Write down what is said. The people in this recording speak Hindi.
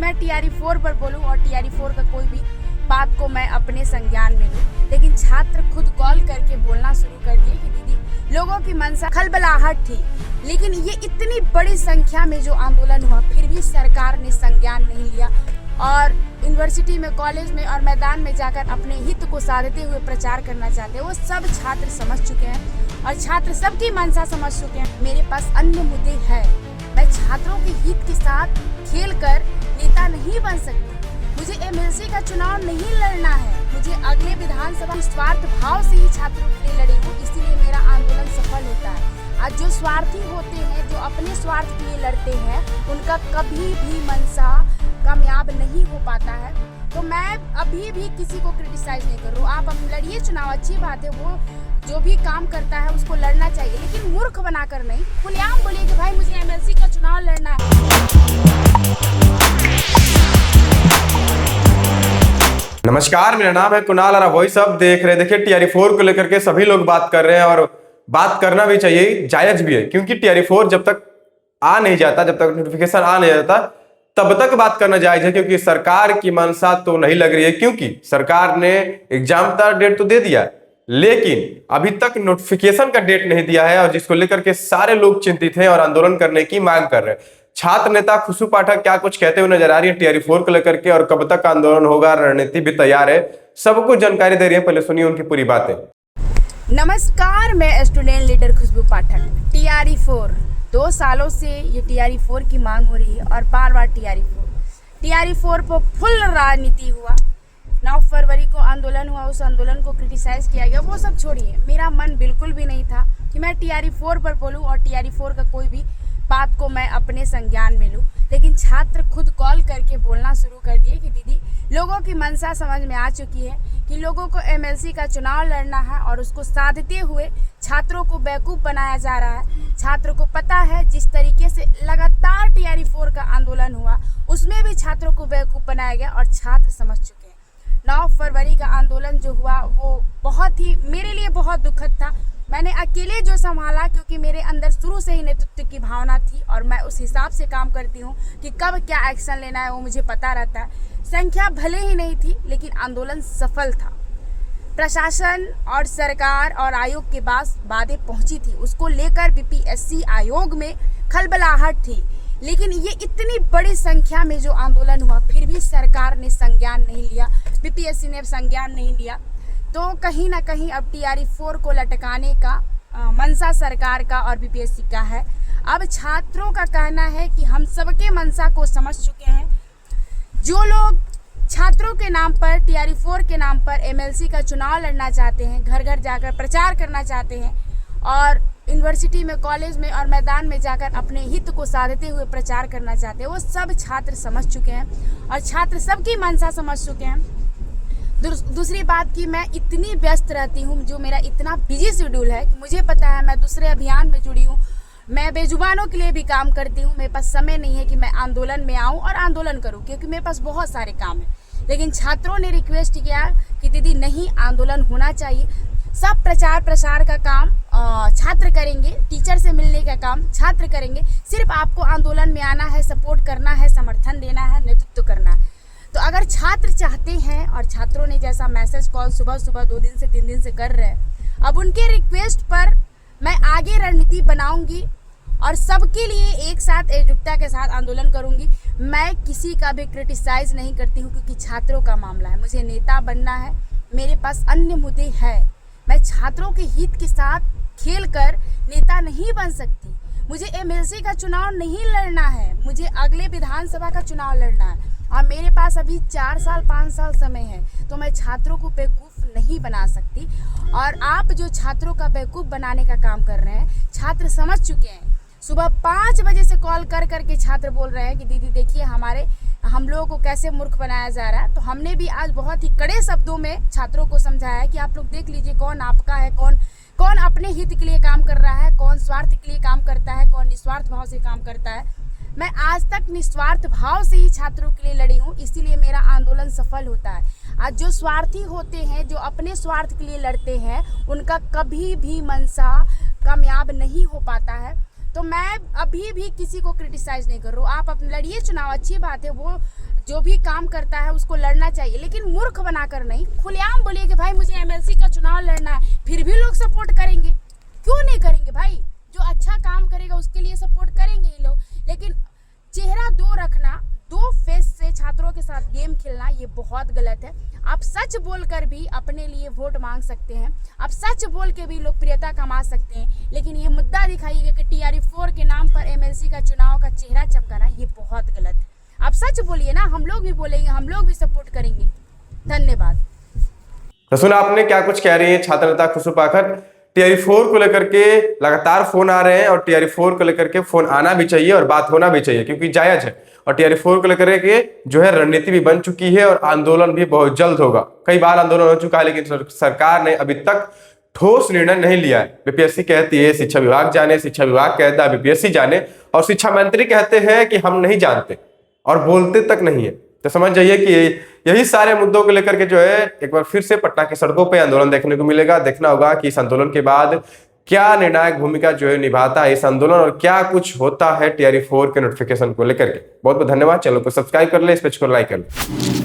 मैं TRE4 पर बोलूं और TRE4 का कोई भी बात को मैं अपने संज्ञान में लूं, लेकिन छात्र खुद कॉल करके बोलना शुरू कर दिए कि दीदी लोगों की मनसा खलबलाहट थी, लेकिन ये इतनी बड़ी संख्या में जो आंदोलन हुआ फिर भी सरकार ने संज्ञान नहीं लिया और यूनिवर्सिटी में, कॉलेज में और मैदान में जाकर अपने हित को साधते हुए प्रचार करना चाहते हैं। वो सब छात्र समझ चुके हैं और छात्र सबकी मनसा समझ चुके हैं। मेरे पास अन्य मुद्दे हैं। मैं छात्रों के हित के साथ खेलकर नेता नहीं बन सकती। मुझे MLC का चुनाव नहीं लड़ना है। मुझे अगले विधानसभा स्वार्थ भाव से ही छात्रों के लिए लड़ी हूँ, इसीलिए मेरा आंदोलन सफल होता है। आज जो स्वार्थी होते हैं, जो अपने स्वार्थ के लिए लड़ते हैं, उनका कभी भी मनसा कामयाब नहीं हो पाता है। तो मैं अभी भी किसी को क्रिटिसाइज नहीं कर रहा हूँ। आप अब लड़िए चुनाव, अच्छी बात है, वो जो भी काम करता है उसको लड़ना चाहिए, लेकिन मूर्ख बनाकर नहीं। खुलेआम बोलिए कि भाई मुझे MLC का चुनाव लड़ना है। नमस्कार, मेरा नाम है कुणाल और आप वही सब देख रहे हैं। देखिए, TRE4 को लेकर के सभी लोग बात कर रहे हैं और बात करना भी चाहिए, जायज भी है, क्योंकि TRE4 जब तक आ नहीं जाता, जब तक नोटिफिकेशन आ नहीं जाता, तब तक बात करना जायज है। क्योंकि सरकार की मंशा तो नहीं लग रही है, क्योंकि सरकार ने एग्जाम का डेट तो दे दिया, लेकिन अभी तक नोटिफिकेशन का डेट नहीं दिया है, और जिसको लेकर के सारे लोग चिंतित हैं और आंदोलन करने की मांग कर रहे हैं। छात्र नेता खुशबू पाठक क्या कुछ कहते हुए नजर आ रही है TRE4 को लेकर के, और कब तक आंदोलन होगा, रणनीति भी तैयार है, सबको जानकारी दे रही है। पहले सुनिए उनकी पूरी बातें। नमस्कार, मैं स्टूडेंट लीडर खुशबू पाठक। TRE4 2 सालों से ये TRE4 की मांग हो रही है और बार बार TRE4 पर फुल राजनीति हुआ। 9 फरवरी को आंदोलन हुआ, उस आंदोलन को क्रिटिसाइज किया गया, वो सब छोड़िए। मेरा मन बिल्कुल भी नहीं था कि मैं TRE4 पर बोलूं और TRE4 का कोई भी बात को मैं अपने संज्ञान में लूं, लेकिन छात्र खुद कॉल करके बोलना शुरू कर दिए कि दीदी लोगों की मनसा समझ में आ चुकी है कि लोगों को MLC का चुनाव लड़ना है और उसको साधते हुए छात्रों को बेवकूफ़ बनाया जा रहा है। छात्रों को पता है जिस तरीके से लगातार TRE4 का आंदोलन हुआ, उसमें भी छात्रों को बेवकूफ़ बनाया गया और छात्र समझ चुके हैं। 9 फरवरी का आंदोलन जो हुआ वो बहुत ही मेरे लिए बहुत दुखद था। मैंने अकेले जो संभाला, क्योंकि मेरे अंदर शुरू से ही नेतृत्व की भावना थी और मैं उस हिसाब से काम करती हूँ कि कब क्या एक्शन लेना है, वो मुझे पता रहता है। संख्या भले ही नहीं थी, लेकिन आंदोलन सफल था। प्रशासन और सरकार और आयोग के पास बातें पहुंची थी, उसको लेकर BPSC आयोग में खलबलाहट थी, लेकिन ये इतनी बड़ी संख्या में जो आंदोलन हुआ फिर भी सरकार ने संज्ञान नहीं लिया, BPSC ने संज्ञान नहीं लिया। तो कहीं ना कहीं अब TRE4 को लटकाने का मनसा सरकार का और BPSC का है। अब छात्रों का कहना है कि हम सबके मनसा को समझ चुके हैं। जो लोग छात्रों के नाम पर, TRE4 के नाम पर MLC का चुनाव लड़ना चाहते हैं, घर घर जाकर प्रचार करना चाहते हैं और यूनिवर्सिटी में, कॉलेज में और मैदान में जाकर अपने हित को साधते हुए प्रचार करना चाहते हैं, वो सब छात्र समझ चुके हैं और छात्र सबकी मनसा समझ चुके हैं। दूसरी बात कि मैं इतनी व्यस्त रहती हूँ, जो मेरा इतना बिजी शेड्यूल है कि मुझे पता है मैं दूसरे अभियान में जुड़ी हूँ, मैं बेजुबानों के लिए भी काम करती हूँ। मेरे पास समय नहीं है कि मैं आंदोलन में आऊँ और आंदोलन करूँ, क्योंकि मेरे पास बहुत सारे काम हैं। लेकिन छात्रों ने रिक्वेस्ट किया कि दीदी नहीं, आंदोलन होना चाहिए। सब प्रचार प्रसार का काम छात्र करेंगे, टीचर से मिलने का काम छात्र करेंगे, सिर्फ आपको आंदोलन में आना है, सपोर्ट करना है, समर्थन देना है, नेतृत्व करना है। तो अगर छात्र चाहते हैं, और छात्रों ने जैसा मैसेज कॉल सुबह सुबह 2 दिन से 3 दिन से कर रहे हैं, अब उनके रिक्वेस्ट पर मैं आगे रणनीति बनाऊंगी और सबके लिए एक साथ एकजुटता के साथ आंदोलन करूंगी। मैं किसी का भी क्रिटिसाइज नहीं करती हूं, क्योंकि छात्रों का मामला है, मुझे नेता बनना है, मेरे पास अन्य मुद्दे हैं। मैं छात्रों के हित के साथ खेलकर नेता नहीं बन सकती। मुझे MLC का चुनाव नहीं लड़ना है, मुझे अगले विधानसभा का चुनाव लड़ना है और मेरे पास अभी 4 साल 5 साल समय है। तो मैं छात्रों को बेवकूफ़ नहीं बना सकती। और आप जो छात्रों का बेवकूफ़ बनाने का काम कर रहे हैं, छात्र समझ चुके हैं। सुबह 5 बजे से कॉल कर करके छात्र बोल रहे हैं कि दीदी देखिए हम लोगों को कैसे मूर्ख बनाया जा रहा है। तो हमने भी आज बहुत ही कड़े शब्दों में छात्रों को समझाया कि आप लोग देख लीजिए कौन आपका है, कौन अपने हित के लिए काम कर रहा है, कौन स्वार्थ के लिए काम करता है, कौन निस्वार्थ भाव से काम करता है। मैं आज तक निस्वार्थ भाव से ही छात्रों के लिए लड़ी हूँ, इसीलिए मेरा आंदोलन सफल होता है। आज जो स्वार्थी होते हैं, जो अपने स्वार्थ के लिए लड़ते हैं, उनका कभी भी मनसा कामयाब नहीं हो पाता है। तो मैं अभी भी किसी को क्रिटिसाइज नहीं कर रहा हूँ। आप अपने लड़िए चुनाव, अच्छी बात है, वो जो भी काम करता है उसको लड़ना चाहिए, लेकिन मूर्ख बनाकर नहीं, खुलेआम बोलिए कि भाई मुझे एमएलसी का चुनाव लड़ना है, फिर भी लोग सपोर्ट करेंगे। क्यों नहीं करेंगे भाई? जो अच्छा काम करेगा उसके लिए सपोर्ट करेंगे ये लोग। लेकिन चेहरा दो रखना, दो फेस से छात्रों के साथ गेम खेलना, ये बहुत गलत है। आप सच बोलकर भी अपने लिए वोट मांग सकते हैं, आप सच बोल के भी लोकप्रियता कमा सकते हैं, लेकिन ये मुद्दा दिखाइएगा कि TRE4 के नाम पर एमएलसी का चुनाव का चेहरा चमकाना, ये बहुत गलत है। आप सच बोलिए ना, हम लोग भी बोलेंगे, हम लोग भी सपोर्ट करेंगे। धन्यवाद। तो सुना आपने क्या कुछ कह रही है छात्र नेता खुशबू पाठक। TRE4 को लेकर के लगातार फोन आ रहे हैं और TRE4 को लेकर के फोन आना भी चाहिए और बात होना भी चाहिए, क्योंकि जायज है। और TRE4 को लेकर के जो है रणनीति भी बन चुकी है और आंदोलन भी बहुत जल्द होगा। कई बार आंदोलन हो चुका है, लेकिन सरकार ने अभी तक ठोस निर्णय नहीं लिया है। बीपीएससी कहती है शिक्षा विभाग जाने, शिक्षा विभाग कहता है बीपीएससी जाने, और शिक्षा मंत्री कहते हैं कि हम नहीं जानते, और बोलते तक नहीं है। तो समझ जाइए कि यही सारे मुद्दों को लेकर के जो है एक बार फिर से पटना की सड़कों पे आंदोलन देखने को मिलेगा। देखना होगा कि इस आंदोलन के बाद क्या निर्णायक भूमिका जो है निभाता है इस आंदोलन, और क्या कुछ होता है TRE4 के नोटिफिकेशन को लेकर के। बहुत बहुत धन्यवाद। चैनल को सब्सक्राइब कर ले, इस पेज को लाइक कर ले।